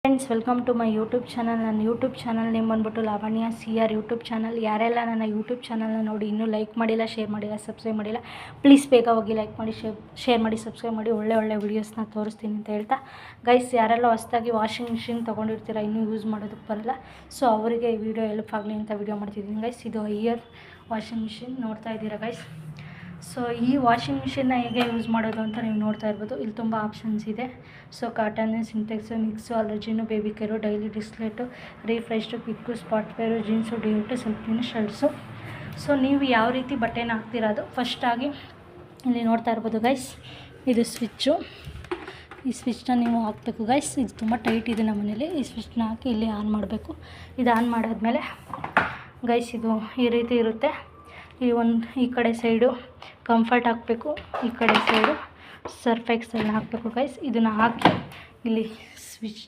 Friends, welcome to my YouTube channel. ನನ್ನ YouTube channel name ಬಂದ್ಬಿಟ್ಟು Lavanya CR YouTube channel. ಯಾರೆಲ್ಲ ನನ್ನ ಯೂಟ್ಯೂಬ್ ಚಾನಲ್ನ ನೋಡಿ ಇನ್ನೂ ಲೈಕ್ ಮಾಡಿಲ್ಲ, ಶೇರ್ ಮಾಡಿಲ್ಲ, ಸಬ್ಸ್ಕ್ರೈಬ್ ಮಾಡಿಲ್ಲ, ಪ್ಲೀಸ್ ಬೇಗ ಹೋಗಿ ಲೈಕ್ ಮಾಡಿ, ಶೇರ್ ಮಾಡಿ, ಸಬ್ಸ್ಕ್ರೈಬ್ ಮಾಡಿ. ಒಳ್ಳೆ ವೀಡಿಯೋಸ್ನ ತೋರಿಸ್ತೀನಿ ಅಂತ ಹೇಳ್ತಾ, ಗೈಸ್ ಯಾರೆಲ್ಲ ಹೊಸದಾಗಿ ವಾಷಿಂಗ್ ಮಿಷಿನ್ ತೊಗೊಂಡಿರ್ತೀರ, ಇನ್ನೂ ಯೂಸ್ ಮಾಡೋದಕ್ಕೆ ಬರಲ್ಲ, ಸೊ ಅವರಿಗೆ ಈ ವಿಡಿಯೋ ಹೆಲ್ಪ್ ಆಗಲಿ ಅಂತ ವಿಡಿಯೋ ಮಾಡ್ತಿದ್ದೀನಿ ಗೈಸ್. ಇದು ಹೈಯರ್ ವಾಷಿಂಗ್ ಮಿಷಿನ್ ನೋಡ್ತಾ ಇದ್ದೀರಾ ಗೈಸ್. ಸೊ ಈ ವಾಷಿಂಗ್ ಮಿಷಿನ್ನ ಹೇಗೆ ಯೂಸ್ ಮಾಡೋದು ಅಂತ ನೀವು ನೋಡ್ತಾ ಇರ್ಬೋದು. ಇಲ್ಲಿ ತುಂಬ ಆಪ್ಷನ್ಸ್ ಇದೆ. ಸೊ ಕಾಟನ್ನು, ಸಿಂಟೆಕ್ಸು, ಮಿಕ್ಸು, ಅಲರ್ಜಿನು, ಬೇಬಿ ಕೇರು, ಡೈಲಿ ಡಿಸ್ಲೇಟು, ರೀಫ್ರೆಶ್ಟು, ಕ್ವಿಕ್ಕು, ಸ್ಪಾಟ್ ವೇರು, ಜೀನ್ಸು, ಡಿಯೋಟು, ಸೆಲ್ಫಿನು, ಶರ್ಟ್ಸು. ಸೊ ನೀವು ಯಾವ ರೀತಿ ಬಟ್ಟೆನ ಹಾಕ್ತಿರೋದು ಫಸ್ಟಾಗಿ ಇಲ್ಲಿ ನೋಡ್ತಾ ಇರ್ಬೋದು ಗೈಸ್. ಇದು ಸ್ವಿಚ್ಚು. ಈ ಸ್ವಿಚ್ನ ನೀವು ಹಾಕಬೇಕು ಗೈಸ್. ಇದು ತುಂಬ ಟೈಟ್ ಇದೆ ನಮ್ಮ ಮನೇಲಿ. ಈ ಸ್ವಿಚ್ನ ಹಾಕಿ ಇಲ್ಲಿ ಆನ್ ಮಾಡಬೇಕು. ಇದು ಆನ್ ಮಾಡಾದ್ಮೇಲೆ ಗೈಸ್ ಇದು ಈ ರೀತಿ ಇರುತ್ತೆ. ಈ ಕಡೆ ಸೈಡು ಕಂಫರ್ಟ್ ಹಾಕಬೇಕು, ಈ ಕಡೆ ಸೈಡು ಸರ್ಫ್ ಎಕ್ಸೆಲ್ನ ಹಾಕಬೇಕು ಗೈಸ್. ಇದನ್ನು ಹಾಕಿ ಇಲ್ಲಿ ಸ್ವಿಚ್